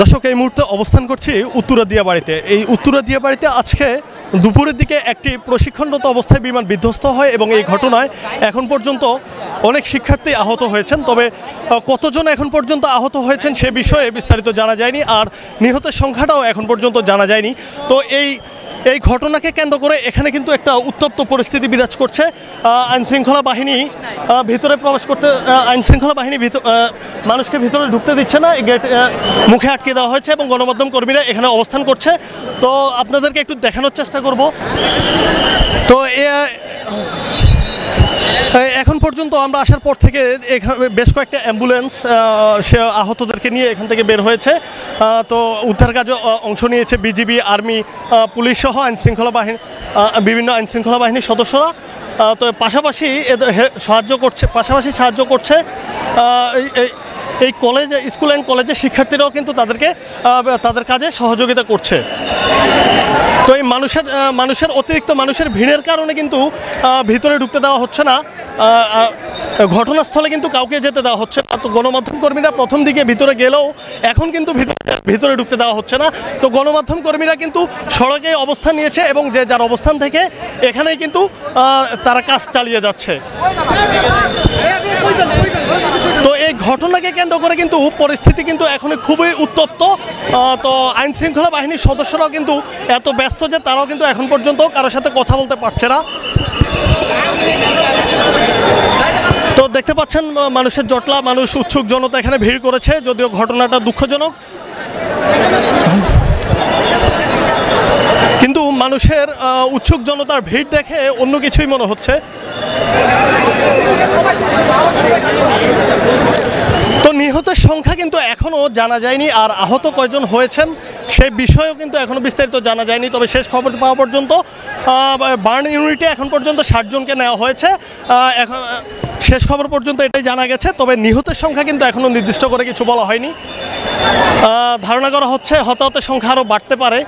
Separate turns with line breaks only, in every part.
দর্শক এই মুহূর্তে অবস্থান করছি উত্তরা দিয়াবাড়িতে। এই উত্তরা দিয়াবাড়িতে আজকে দুপুরের দিকে একটি প্রশিক্ষণরত অবস্থায় বিমান বিধ্বস্ত হয় এবং এই ঘটনায় এখন পর্যন্ত অনেক শিক্ষার্থী আহত হয়েছেন। তবে কতজন এখন পর্যন্ত আহত হয়েছেন সে বিষয়ে বিস্তারিত জানা যায়নি, আর নিহতের সংখ্যাটাও এখন পর্যন্ত জানা যায়নি। তো এই ঘটনাকে কেন্দ্র করে এখানে কিন্তু একটা উত্তপ্ত পরিস্থিতি বিরাজ করছে। আইনশৃঙ্খলা বাহিনী ভিতরে প্রবেশ করতে আইনশৃঙ্খলা বাহিনী মানুষকে ভিতরে ঢুকতে দিচ্ছে না, গেট মুখে আটকে দেওয়া হয়েছে এবং গণমাধ্যম কর্মীরা এখানে অবস্থান করছে। তো আপনাদেরকে একটু দেখানোর চেষ্টা করব। তো এখন পর্যন্ত আমরা আসার পর থেকে বেশ কয়েকটা অ্যাম্বুলেন্স সে আহতদেরকে নিয়ে এখান থেকে বের হয়েছে। তো উদ্ধার কাজে অংশ নিয়েছে বিজিবি, আর্মি, পুলিশ সহ বিভিন্ন আইনশৃঙ্খলা বাহিনীর সদস্যরা। তো পাশাপাশি সাহায্য করছে এই কলেজে, স্কুল অ্যান্ড কলেজের শিক্ষার্থীরাও কিন্তু তাদের কাজে সহযোগিতা করছে। তো এই অতিরিক্ত মানুষের ভিড়ের কারণে কিন্তু ভিতরে ঢুকতে দেওয়া হচ্ছে না, ঘটনাস্থলে কিন্তু কাউকে যেতে দেওয়া হচ্ছে না। তো গণমাধ্যম কর্মীরা প্রথম দিকে ভিতরে গেলেও এখন কিন্তু ভিতরে ঢুকতে দেওয়া হচ্ছে না। তো গণমাধ্যম কর্মীরা কিন্তু সড়কে অবস্থান নিয়েছে এবং যে যার অবস্থান থেকে এখানেই কিন্তু তারা কাজ চালিয়ে যাচ্ছে। তো এই ঘটনাকে কেন্দ্র করে কিন্তু পরিস্থিতি কিন্তু এখন খুবই উত্তপ্ত। তো আইনশৃঙ্খলা বাহিনীর সদস্যরাও কিন্তু এত ব্যস্ত যে তারাও কিন্তু এখন পর্যন্ত কারোর সাথে কথা বলতে পারছে না। তো দেখতে পাচ্ছেন মানুষের জটলা, মানুষ, উৎসুক জনতা এখানে ভিড় করেছে। যদিও ঘটনাটা দুঃখজনক, কিন্তু মানুষের উৎসুক জনতার ভিড় দেখে অন্য কিছুই মনে হচ্ছে। তো নিহতের সংখ্যা কিন্তু এখনও জানা যায়নি, আর আহত কয়জন হয়েছেন সে বিষয়েও কিন্তু এখনও বিস্তারিত জানা যায়নি। তবে শেষ খবর পাওয়া পর্যন্ত বার্ন ইউনিটে এখন পর্যন্ত 60 জনকে নেওয়া হয়েছে। শেষ খবর পর্যন্ত এটাই জানা গেছে। তবে নিহতের সংখ্যা কিন্তু এখনও নির্দিষ্ট করে কিছু বলা হয়নি। ধারণা করা হচ্ছে হতাহতের সংখ্যা আরও বাড়তে পারে।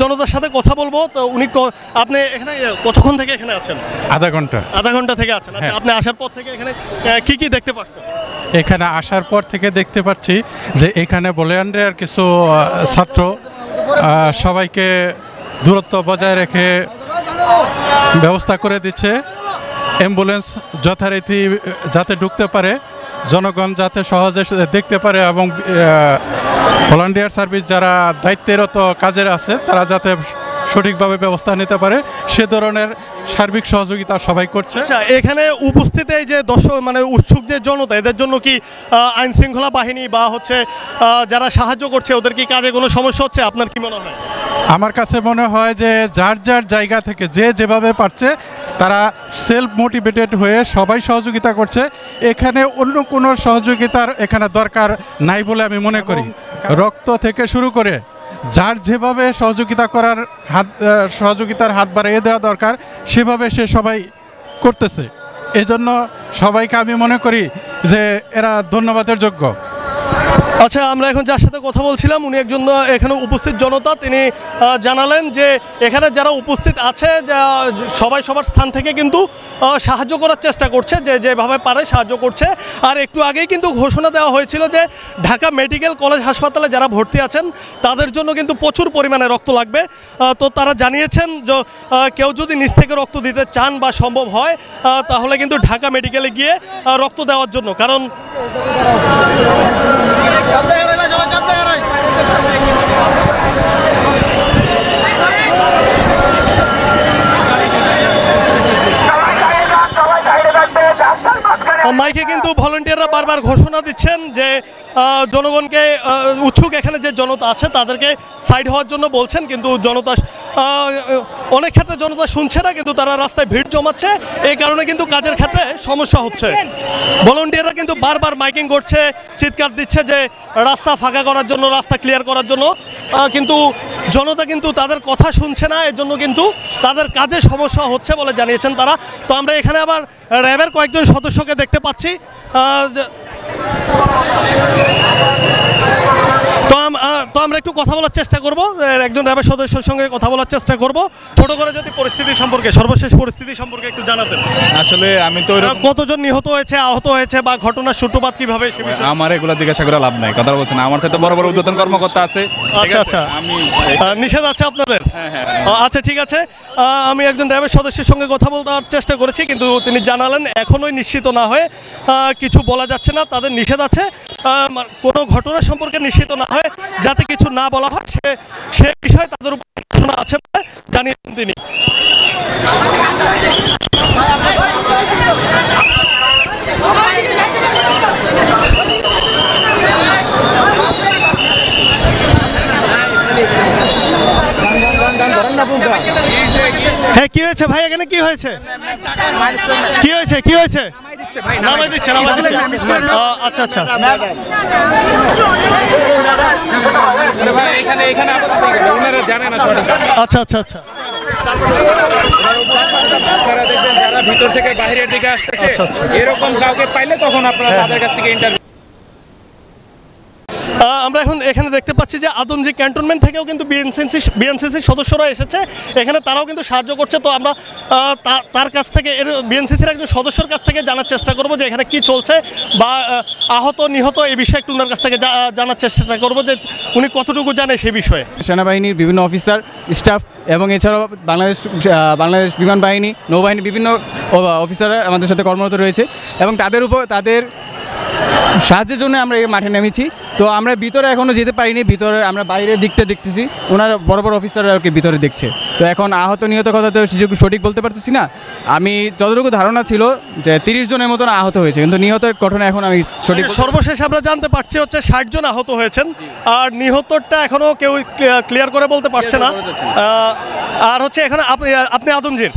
জনতার সাথে কথা বলবো। তো আপনি এখানে কতক্ষণ থেকে এখানে আছেন? আধা ঘন্টা থেকে আছেন। আচ্ছা, আপনি আসার পর থেকে এখানে কি দেখতে পাচ্ছেন?
এখানে আসার পর থেকে দেখতে পাচ্ছি যে এখানে ভলান্টিয়ার কিছু ছাত্র সবাইকে দূরত্ব বজায় রেখে ব্যবস্থা করে দিচ্ছে। অ্যাম্বুলেন্স যথারীতি যাতে ঢুকতে পারে, জনগণ যাতে সহজে দেখতে পারে, এবং ভলান্টিয়ার সার্ভিস যারা দায়িত্বরত কাজের আছে তারা যাতে সঠিকভাবে ব্যবস্থা নিতে পারে সে ধরনের সার্বিক সহযোগিতা সবাই করছে।
আচ্ছা, এখানে উপস্থিত এই যে দর্শক উৎসুক যে জনতা, এদের জন্য কি আইন শৃঙ্খলা বাহিনী বা যারা সাহায্য করছে ওদের কি কাজে কোনো সমস্যা হচ্ছে? আপনার কি মনে হয়?
আমার কাছে মনে হয় যে যার যার জায়গা থেকে যে যেভাবে পারছে তারা সেলফ মোটিভেটেড হয়ে সবাই সহযোগিতা করছে। এখানে অন্য কোনো সহযোগিতার এখানে দরকার নাই বলে আমি মনে করি। রক্ত থেকে শুরু করে যার যেভাবে সহযোগিতার হাত বাড়িয়ে দেওয়া দরকার সেভাবে সে সবাই করতেছে। এজন্য সবাইকে আমি মনে করি যে এরা ধন্যবাদের যোগ্য।
আচ্ছা, আমরা এখন যার সাথে কথা বলছিলাম উনি একজন এখানে উপস্থিত জনতা। তিনি জানালেন যে এখানে যারা উপস্থিত আছে সবাই সবার স্থান থেকে কিন্তু সাহায্য করার চেষ্টা করছে, যেভাবে পারে সাহায্য করছে। আর একটু আগেই কিন্তু ঘোষণা দেওয়া হয়েছিল যে ঢাকা মেডিকেল কলেজ হাসপাতালে যারা ভর্তি আছেন তাদের জন্য কিন্তু প্রচুর পরিমাণে রক্ত লাগবে। তো তারা জানিয়েছেন যে কেউ যদি নিজ থেকে রক্ত দিতে চান বা সম্ভব হয় তাহলে কিন্তু ঢাকা মেডিকেলে গিয়ে রক্ত দেওয়ার জন্য, কারণ মাইকে কিন্তু ভলান্টিয়াররা বারবার ঘোষণা দিচ্ছেন যে জনগণকে, উৎসুক এখানে যে জনতা আছে তাদেরকে সাইড হওয়ার জন্য বলছেন, কিন্তু অনেক ক্ষেত্রে জনতা শুনছে না, কিন্তু তারা রাস্তায় ভিড় জমাচ্ছে। এই কারণে কিন্তু কাজের ক্ষেত্রে সমস্যা হচ্ছে। ভলান্টিয়াররা কিন্তু বারবার মাইকিং করছে, চিৎকার দিচ্ছে যে রাস্তা ফাঁকা করার জন্য, রাস্তা ক্লিয়ার করার জন্য, কিন্তু জনতা কিন্তু তাদের কথা শুনছে না। এর জন্য কিন্তু তাদের কাজে সমস্যা হচ্ছে বলে জানিয়েছেন তারা। তো আমরা এখানে আবার র্যাবের কয়েকজন সদস্যকে দেখতে পাচ্ছি। তো আমরা একটু কথা বলার চেষ্টা করব, একজন র্যাবের সদস্যের সঙ্গে কথা বলার চেষ্টা করব। ছোট করে যদি পরিস্থিতি সম্পর্কে, সর্বশেষ পরিস্থিতি সম্পর্কে একটু জানাতেন।
আসলে আমি তো
কতজন নিহত হয়েছে, আহত হয়েছে, বা ঘটনার সূত্রপাত কিভাবে সে বিষয়ে?
আমার এগুলো জিজ্ঞাসা করে লাভ নাই, কথা বলছেন। আমার সাথে বড় বড় ঊর্ধ্বতন কর্মকর্তা আছে। ঠিক
আচ্ছা
আছে?
আচ্ছা,
আমি
নিষেধ আছে আপনাদের?
হ্যাঁ।
আচ্ছা ঠিক আছে, আমি একজন র্যাবের সদস্যের সঙ্গে কথা বলতে চেষ্টা করেছি, কিন্তু তিনি জানালেন এখনোই নিশ্চিত না হয়ে কিছু বলা যাচ্ছে না, তাদের নিষেধ আছে। কোনো ঘটনা সম্পর্কে নিশ্চিত না হয়ে যাতে কিছু না বলা হয় সে বিষয়ে তাদের উপর ঘটনা আছে বলে জানিয়েছেন তিনি। হ্যাঁ, কি হয়েছে ভাই, এখানে কি হয়েছে? কি হয়েছে, কি হয়েছে? নামাই দিচ্ছে, নামাই দিচ্ছে। আচ্ছা আচ্ছা, আচ্ছা আচ্ছা আচ্ছা,
যারা ভিতর থেকে বাইরের দিকে আসতেছে এরকম কাউকে পাইলে তখন আপনারা তাদের কাছ থেকে ইন্টারভিউ।
আমরা এখন এখানে দেখতে পাচ্ছি যে আদমজি ক্যান্টনমেন্ট থেকেও কিন্তু বিএনসিসির সদস্যরা এসেছে এখানে, তারাও কিন্তু সাহায্য করছে। তো আমরা তার কাছ থেকে, বিএনসিসির একজন সদস্যর কাছ থেকে জানার চেষ্টা করব যে এখানে কি চলছে, বা আহত নিহত এই বিষয়ে একটু ওনার কাছ থেকে জানার চেষ্টা করব যে উনি কতটুকু জানে সেই বিষয়ে।
সেনাবাহিনীর বিভিন্ন অফিসার, স্টাফ এবং এছাড়াও বাংলাদেশ বিমান বাহিনী, নৌবাহিনীর বিভিন্ন অফিসাররা আমাদের সাথে কর্মরত রয়েছে, এবং তাদের সাহায্যের জন্য আমরা এই মাঠে নেমেছি। তো আমরা ভিতরে এখনও যেতে পারিনি, ভিতরে আমরা বাইরের দিকটা দেখতেছি, ওনারা বড় বড় অফিসাররা আর কি ভিতরে দেখছে। তো এখন আহত নিহত কথা তো সঠিক বলতে পারতেছি না। আমি যতটুকু ধারণা ছিল যে 30 জনের মতন আহত হয়েছে, কিন্তু নিহতের ঘটনা এখন আমি সঠিক।
সর্বশেষ আমরা জানতে পারছি হচ্ছে 60 জন আহত হয়েছেন, আর নিহতটা এখনো কেউ ক্লিয়ার করে বলতে পারছে না। আর হচ্ছে এখানে আপনি আদমজির,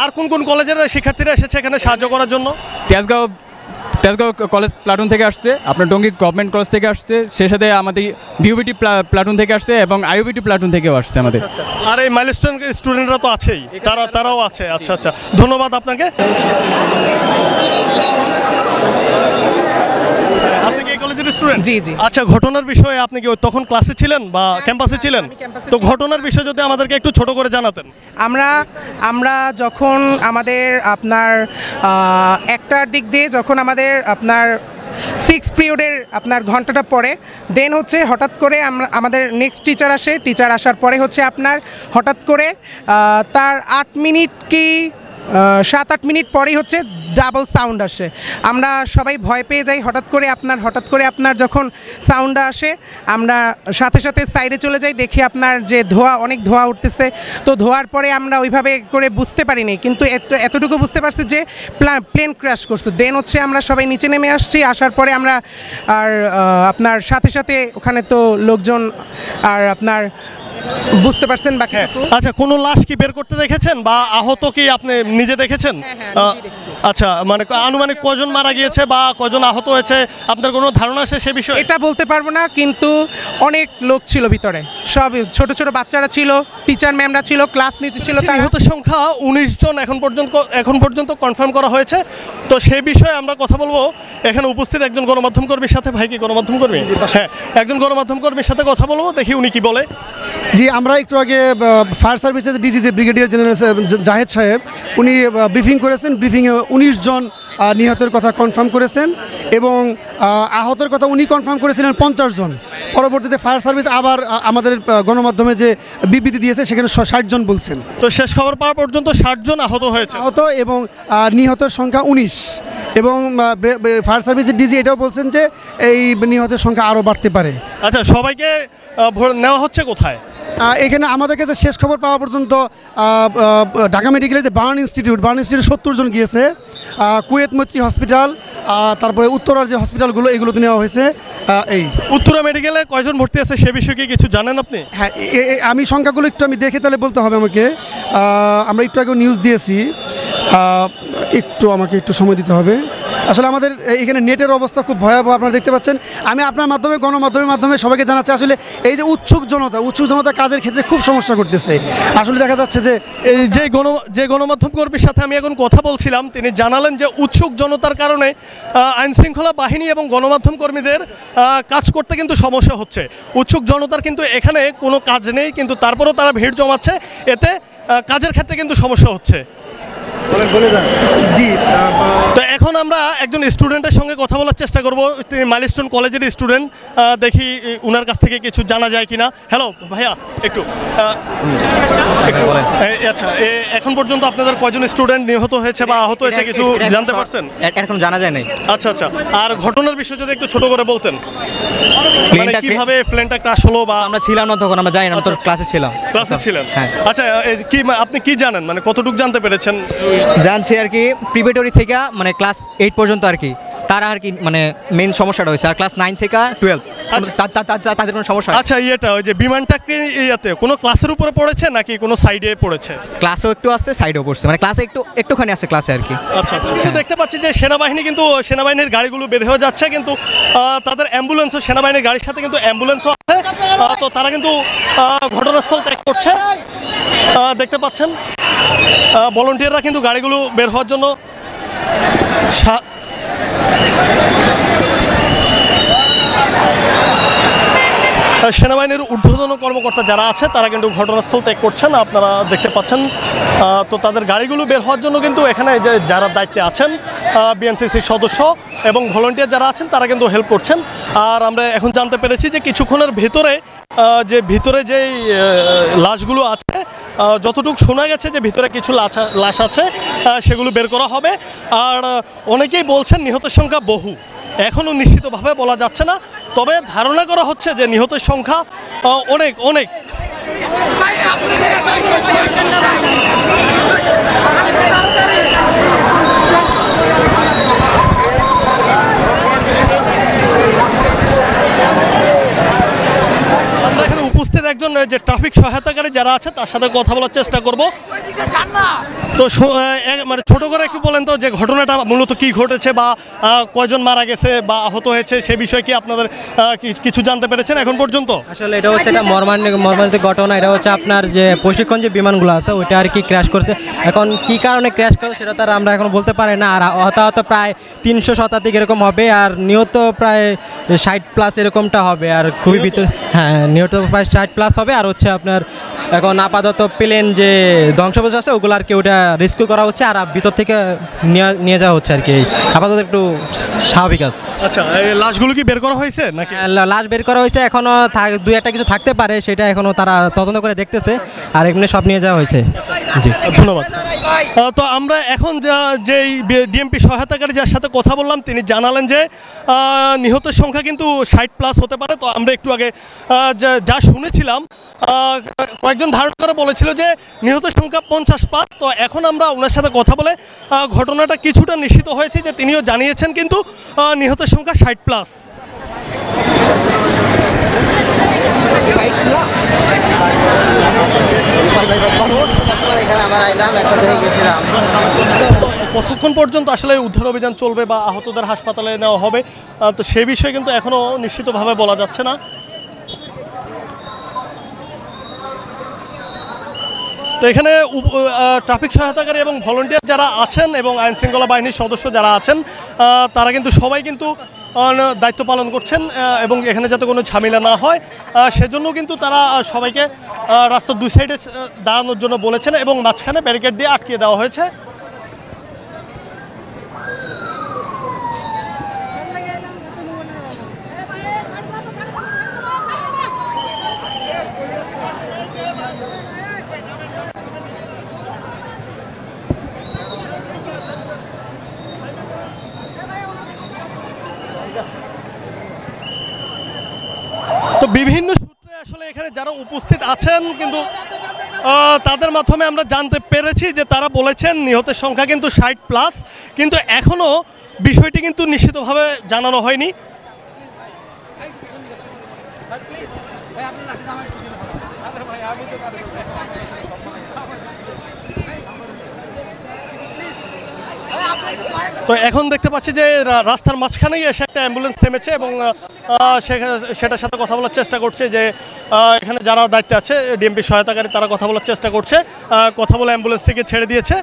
আর কোন কোন কলেজের শিক্ষার্থীরা এসেছে এখানে সাহায্য করার জন্য?
তেজগাঁও কলেজ প্লাটুন থেকে আসছে, আপনার টঙ্গী গভর্নমেন্ট কলেজ থেকে আসছে, সে সাথে আমাদের ভিউবিটি প্লাটুন থেকে আসছে, এবং আইওবিটি প্লাটুন থেকেও আসছে আমাদের।
আর এই মাইলস্টোন স্টুডেন্টরা তো আছেই, তারাও আছে। আচ্ছা আচ্ছা, ধন্যবাদ আপনাকে। আপনি কি এই কলেজের স্টুডেন্ট?
জি জি।
আচ্ছা, ঘটনার বিষয়ে আপনি কি তখন ক্লাসে ছিলেন বা ক্যাম্পাসে ছিলেন? তো ঘটনার বিষয়ে যদি আমাদেরকে একটু ছোট করে জানাতেন।
আমরা যখন আমাদের আপনার 1টার দিক দিয়ে যখন আমাদের আপনার 6 পিরিয়ডের আপনার ঘন্টাটা পড়ে, দেন হচ্ছে হঠাৎ করে আমাদের নেক্সট টিচার আসার পরে হচ্ছে আপনার হঠাৎ করে তার 8 মিনিট কি 7-8 মিনিট পরেই হচ্ছে ডাবল সাউন্ড আসে। আমরা সবাই ভয় পেয়ে যাই। হঠাৎ করে আপনার যখন সাউন্ডটা আসে, আমরা সাথে সাথে সাইডে চলে যাই, দেখি আপনার যে অনেক ধোঁয়া উঠতেছে। তো ধোঁয়ার পরে আমরা ওইভাবে করে বুঝতে পারিনি, কিন্তু এতটুকু বুঝতে পারছি যে প্লেন ক্র্যাশ করছে। দেন হচ্ছে আমরা সবাই নিচে নেমে আসছি, আসার পরে আমরা আর আপনার সাথে সাথে ওখানে তো লোকজন আর আপনার বুঝতে পারছেন বাকি।
আচ্ছা, কোনো লাশ কি বের করতে দেখেছেন, বা আহত কি আপনি নিজে দেখেছেন? আচ্ছা, মানে আনুমানিক কজন মারা গিয়েছে বা কজন আহত হয়েছে আপনার কোনো ধারণা আছে সে বিষয়ে?
এটা বলতে পারবো না, কিন্তু অনেক লোক ছিল ভিতরে, সব ছোট ছোট বাচ্চারা ছিল, টিচার ম্যামরা ছিল, ক্লাস নিতে ছিল।
নিহতের সংখ্যা 19 জন এখন পর্যন্ত কনফার্ম করা হয়েছে। তো সেই বিষয়ে আমরা কথা বলবো এখানে উপস্থিত একজন গণমাধ্যম কর্মীর সাথে। ভাই কি গণমাধ্যম কর্মী? হ্যাঁ, একজন গণমাধ্যম কর্মীর সাথে কথা বলবো, দেখি উনি কি বলে।
জি, আমরা একটু আগে ফায়ার সার্ভিসের ডিজি যে ব্রিগেডিয়ার জেনারেল জাহেদ সাহেব, উনি ব্রিফিং করেছেন। ব্রিফিংয়ে 19 জন নিহতের কথা কনফার্ম করেছেন, এবং আহতের কথা উনি কনফার্ম করেছিলেন 50 জন। পরবর্তীতে ফায়ার সার্ভিস আবার আমাদের গণমাধ্যমে যে বিবৃতি দিয়েছে সেখানে 60 জন বলছেন।
তো শেষ খবর পাওয়া পর্যন্ত 60 জন আহত হয়েছে,
এবং নিহতের সংখ্যা 19, এবং ফায়ার সার্ভিসের ডিজি এটাও বলছেন যে এই নিহতের সংখ্যা আরও বাড়তে পারে।
আচ্ছা, সবাইকে নেওয়া হচ্ছে কোথায়?
এখানে আমাদের কাছে শেষ খবর পাওয়া পর্যন্ত ঢাকা মেডিকেলের যে বার্ন ইনস্টিটিউট 70 জন গিয়েছে, কুয়েত মৈত্রী হসপিটাল, তারপরে উত্তরার যে হসপিটালগুলো এগুলোতে নেওয়া হয়েছে। এই
উত্তরা মেডিকেলে কয়জন ভর্তি আছে সে বিষয়ে কি কিছু জানেন আপনি?
হ্যাঁ, আমি সংখ্যাগুলো একটু দেখে তাহলে বলতে হবে আমাকে। আমরা একটু আগে নিউজ দিয়েছি। একটু আমাকে একটু সময় দিতে হবে। আসলে আমাদের এখানে নেটের অবস্থা খুব ভয়াবহ, আপনারা দেখতে পাচ্ছেন। আমি আপনার মাধ্যমে গণমাধ্যমের মাধ্যমে সবাইকে জানাচ্ছি, আসলে এই যে উৎসুক জনতা কাজের ক্ষেত্রে খুব সমস্যা করতেছে। আসলে দেখা যাচ্ছে যে
এই যে গণমাধ্যম কর্মীর সাথে আমি এখন কথা বলছিলাম, তিনি জানালেন যে উৎসুক জনতার কারণে আইনশৃঙ্খলা বাহিনী এবং গণমাধ্যম কর্মীদের কাজ করতে কিন্তু সমস্যা হচ্ছে। উৎসুক জনতার কিন্তু এখানে কোনো কাজ নেই, কিন্তু তারপরেও তারা ভিড় জমাচ্ছে, এতে কাজের ক্ষেত্রে কিন্তু সমস্যা হচ্ছে।
জি,
তো এখন আমরা একজন স্টুডেন্টের সঙ্গে কথা বলার চেষ্টা করব। তিনি মাইলস্টোন কলেজের স্টুডেন্ট, দেখি উনার কাছ থেকে কিছু জানা যায় কিনা। হ্যালো ভাইয়া, একটু আচ্ছা, এখন পর্যন্ত আপনাদের কয়জন স্টুডেন্ট নিহত হয়েছে বা আহত হয়েছে কিছু জানতে পারছেন?
এখন জানা যায় নাই।
আচ্ছা আচ্ছা, আর ঘটনার বিষয় যদি একটু ছোট করে বলতেন, মানে কিভাবে প্লেনটা ক্র্যাশ হলো বা?
আমরা ছিলাম না তখন, আমরা জানি না, তো ক্লাসে ছিলাম।
ক্লাসে ছিলেন?
হ্যাঁ।
আচ্ছা, আপনি কি জানেন, মানে কতটুকু জানতে পেরেছেন?
জানছি আর কি প্রিপারেটরি থেকে মানে ক্লাস 8 পর্যন্ত আর কি, তারা আর কি মানে মেইন সমস্যাটা হয়েছে। আর ক্লাস 9 থেকে 12 তাদের কোনো সমস্যা।
আচ্ছা, ওই যে বিমানটা কি ইয়াতে কোনো ক্লাসের উপরে পড়েছে নাকি কোনো সাইডে পড়েছে?
ক্লাসেও একটু আছে, সাইডেও পড়ছে, মানে ক্লাসে একটুখানি আছে ক্লাসে আর কি।
আচ্ছা আচ্ছা, কিন্তু দেখতে পাচ্ছি যে সেনাবাহিনীর গাড়িগুলো বের হয়ে যাচ্ছে, কিন্তু তাদের অ্যাম্বুলেন্সও, সেনাবাহিনীর গাড়ির সাথে কিন্তু অ্যাম্বুলেন্সও আছে। তো তারা কিন্তু ঘটনাস্থল ত্যাগ করছে, দেখতে পাচ্ছেন। ভলান্টিয়াররা কিন্তু গাড়িগুলো বের হওয়ার জন্য সেনাবাহিনীর ঊর্ধ্বতন কর্মকর্তা যারা আছে তারা কিন্তু ঘটনাস্থল ত্যাগ করছেন, আপনারা দেখতে পাচ্ছেন। তো তাদের গাড়িগুলো বের হওয়ার জন্য কিন্তু এখানে যে যারা দায়িত্বে আছেন, বিএনসিসির সদস্য এবং ভলান্টিয়ার যারা আছেন, তারা কিন্তু হেল্প করছেন। আর আমরা এখন জানতে পেরেছি যে কিছুক্ষণের ভিতরে যে লাশগুলো আছে, যতটুকু শোনা গেছে যে ভিতরে কিছু লাশ আছে, সেগুলো বের করা হবে। আর অনেকেই বলছেন নিহতের সংখ্যা বহু, এখনও নিশ্চিতভাবে বলা যাচ্ছে না, তবে ধারণা করা হচ্ছে যে নিহতের সংখ্যা অনেক অনেক। আমরা এখানে উপস্থিত একজন যে ট্রাফিক সহায়তাকারী যারা আছে তার সাথে কথা বলার চেষ্টা করব। তো মানে ছোট করে একটু বলেন তো যে ঘটনাটা মূলত কি ঘটেছে বা কয়জন মারা গেছে বা আহত হয়েছে, সে বিষয়ে কি আপনাদের কিছু জানতে পেরেছেন এখন পর্যন্ত?
আসলে এটা হচ্ছে একটা মর্মান্তিক ঘটনা। এটা হচ্ছে আপনার যে প্রশিক্ষণ যে বিমানগুলো আছে ওইটা আর কি ক্র্যাশ করছে। এখন কি কারণে ক্র্যাশ করে সেটা তার আমরা এখন বলতে পারি না। আর হতাহত প্রায় 300 শতাধিক এরকম হবে, আর নিহত প্রায় 60+ এরকমটা হবে। আর খুবই হ্যাঁ, নিহত প্রায় 60+ হবে। আর হচ্ছে আপনার এখন আপাতত প্লেন যে ধ্বংসাবশেষ আছে ওগুলো আর কি ওটা রেস্কিউ করা হচ্ছে, আর ভিতর থেকে নিয়ে যাওয়া হচ্ছে আর কি। আপাতত একটু স্বাভাবিক আছে।
আচ্ছা, এই লাশগুলো কি বের করা হয়েছে নাকি?
লাশ বের করা হয়েছে, এখনও 2-1টা কিছু থাকতে পারে, সেটা এখনও তারা তদন্ত করে দেখতেছে। আর এমনি সব নিয়ে যাওয়া হয়েছে। জি,
ধন্যবাদ। তো আমরা এখন যেই ডিএমপি সহায়তাকারী যার সাথে কথা বললাম, তিনি জানালেন যে নিহতের সংখ্যা কিন্তু 60+ হতে পারে। তো আমরা একটু আগে যা শুনেছিলাম, কয়েকজন ধারণা করে বলেছিল যে নিহতের সংখ্যা 50+। তো এখন আমরা ওনার সাথে কথা বলে ঘটনাটা কিছুটা নিশ্চিত হয়েছে যে তিনিও জানিয়েছেন কিন্তু নিহতের সংখ্যা 60+। কতক্ষণ পর্যন্ত আসলে উদ্ধার অভিযান চলবে বা আহতদের হাসপাতালে নেওয়া হবে, তো সে বিষয়ে কিন্তু এখনও নিশ্চিতভাবে বলা যাচ্ছে না। তো এখানে ট্রাফিক সহায়তাকারী এবং ভলান্টিয়ার যারা আছেন এবং আইনশৃঙ্খলা বাহিনীর সদস্য যারা আছেন, তারা কিন্তু সবাই কিন্তু দায়িত্ব পালন করছেন এবং এখানে যাতে কোনো ঝামেলা না হয় সেজন্য কিন্তু তারা সবাইকে রাস্তার দুই সাইডে দাঁড়ানোর জন্য বলেছেন এবং মাঝখানে ব্যারিকেড দিয়ে আটকিয়ে দেওয়া হয়েছে। তো বিভিন্ন সূত্রে আসলে এখানে যারা উপস্থিত আছেন কিন্তু তাদের মাধ্যমে আমরা জানতে পেরেছি যে তারা বলেছেন নিহতের সংখ্যা কিন্তু 60+, কিন্তু এখনও বিষয়টি কিন্তু নিশ্চিতভাবে জানানো হয়নি। তো এখন দেখতে পাচ্ছি যে রাস্তার মাঝখানেই এসে একটা অ্যাম্বুলেন্স থেমেছে এবং সেটার সাথে কথা বলার চেষ্টা করছে যে এখানে যারা দায়িত্বে আছে ডিএমপি সহায়তাকারী তারা কথা বলার চেষ্টা করছে, কথা বলে অ্যাম্বুলেন্সটিকে ছেড়ে দিয়েছে।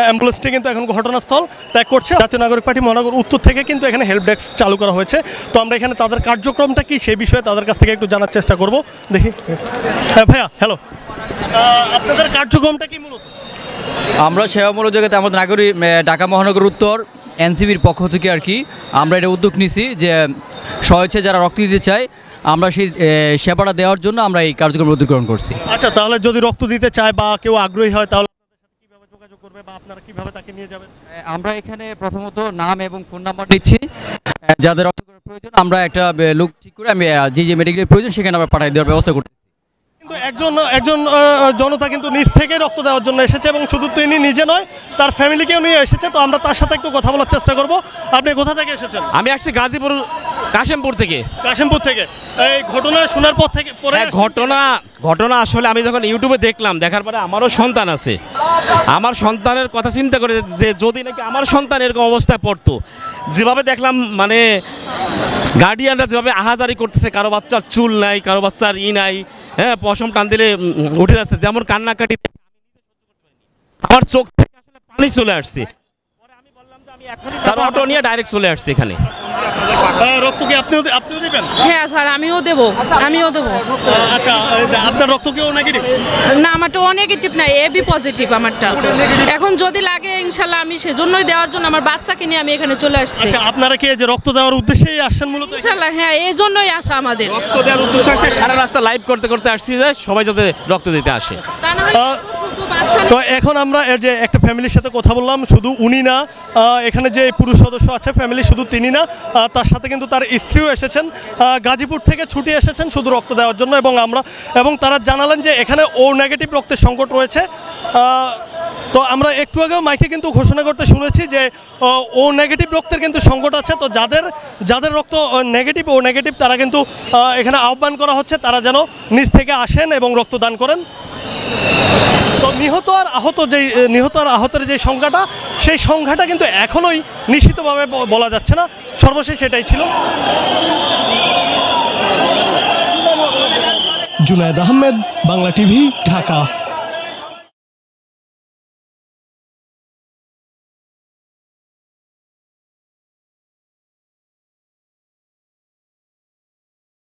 অ্যাম্বুলেন্সটি কিন্তু এখন ঘটনাস্থল ত্যাগ করছে। জাতীয় নাগরিক পার্টি মহানগর উত্তর থেকে কিন্তু এখানে হেল্প ডেস্ক চালু করা হয়েছে। তো আমরা এখানে তাদের কার্যক্রমটা কি সেই বিষয়ে তাদের কাছ থেকে একটু জানার চেষ্টা করব। দেখি, হ্যাঁ ভাইয়া, হ্যালো, আপনাদের কার্যক্রমটা কি মূলত?
আমরা সেবামূলক জগতে আমাদের নাগরিক ঢাকা মহানগর উত্তর এনসিবির পক্ষ থেকে আর কি আমরা এটা উদ্যোগ নিছি যে স্বেচ্ছায় যারা রক্ত দিতে চায় আমরা সেই সেবাটা দেওয়ার জন্য আমরা এই কার্যক্রম উদ্যোগ করছি।
আচ্ছা, তাহলে যদি রক্ত দিতে চায় বা কেউ আগ্রহী হয় তাহলে কিভাবে যোগাযোগ করবে বা আপনারা কিভাবে তাকে নিয়ে যাবেন?
আমরা এখানে প্রথমত নাম এবং ফোন নাম্বার দিচ্ছি, যাদের রক্ত করার প্রয়োজন আমরা একটা লোক ঠিক করে আমি যে মেডিকেলের প্রয়োজন সেখানে আমরা পাঠিয়ে দেওয়ার ব্যবস্থা করছি।
কিন্তু একজন জনতা কিন্তু নিজ থেকে রক্ত দেওয়ার জন্য এসেছে এবং শুধু তিনি নিজে নয় তার ফ্যামিলিকেও নিয়ে এসেছে। তো আমরা তার সাথে একটু কথা বলার চেষ্টা করব। আপনি কোথা থেকে এসেছেন?
আমি আসছি গাজীপুর কাশিমপুর থেকে।
কাশিমপুর থেকে এই ঘটনা শোনার পর থেকে পরে
ঘটনা আসলে আমি যখন ইউটিউবে দেখলাম, দেখার পরে আমারও সন্তান আছে, আমার সন্তানের কথা চিন্তা করে যে যদি নাকি আমার সন্তান এরকম অবস্থায় পড়তো, যেভাবে দেখলাম মানে গার্ডিয়ানরা যেভাবে আহাজারি করতেছে, কারো বাচ্চার চুল নাই, কারো বাচ্চার নাই, হ্যাঁ পশম টান দিলে উঠে যাচ্ছে, যেমন কান্নাকাটি, আমার চোখ থেকে আসলে পানি চলে আসছে। পরে আমি বললাম যে আমি এখনই তার অটো নিয়ে ডাইরেক্ট চলে আসছি এখানে।
রক্ত কি আপনিও দিবেন?
হ্যাঁ স্যার, আমিও দেব।
আচ্ছা, আপনার রক্ত কি ও নেগেটিভ?
না, আমারটা ও নেগেটিভ না, এবি পজিটিভ আমারটা। এখন যদি লাগে ইনশাল্লাহ আমি সেজন্যই দেওয়ার জন্য আমার বাচ্চাকে নিয়ে আমি এখানে চলে আসছি।
আচ্ছা, আপনারা কি যে রক্ত দেওয়ার উদ্দেশ্যেই আসছেন মূলত?
ইনশাল্লাহ হ্যাঁ, এই জন্যই আসা আমাদের।
রক্ত দেওয়ার উদ্দেশ্য আছে, সারা রাস্তা লাইভ করতে আসছি যে সবাই যাতে রক্ত দিতে আসে।
তো এখন আমরা যে একটা ফ্যামিলির সাথে কথা বললাম, শুধু উনি না, এখানে যে পুরুষ সদস্য আছে ফ্যামিলি শুধু তিনি না, তার সাথে কিন্তু তার স্ত্রীও এসেছেন, গাজীপুর থেকে ছুটে এসেছেন শুধু রক্ত দেওয়ার জন্য। এবং তারা জানালেন যে এখানে ও নেগেটিভ রক্তের সংকট রয়েছে। তো আমরা একটু আগেও মাইকে কিন্তু ঘোষণা করতে শুনেছি যে ও নেগেটিভ রক্তের কিন্তু সংকট আছে। তো যাদের রক্ত নেগেটিভ ও নেগেটিভ তারা কিন্তু এখানে আহ্বান করা হচ্ছে তারা যেন নিজ থেকে আসেন এবং রক্তদান করেন। তো নিহত আর আহতের যে সংখ্যাটা, সেই সংখ্যাটা কিন্তু এখনোই নিশ্চিতভাবে বলা যাচ্ছে না। সর্বশেষ এটাই ছিল। জুনায়েদ আহমেদ, বাংলা টিভি, ঢাকা।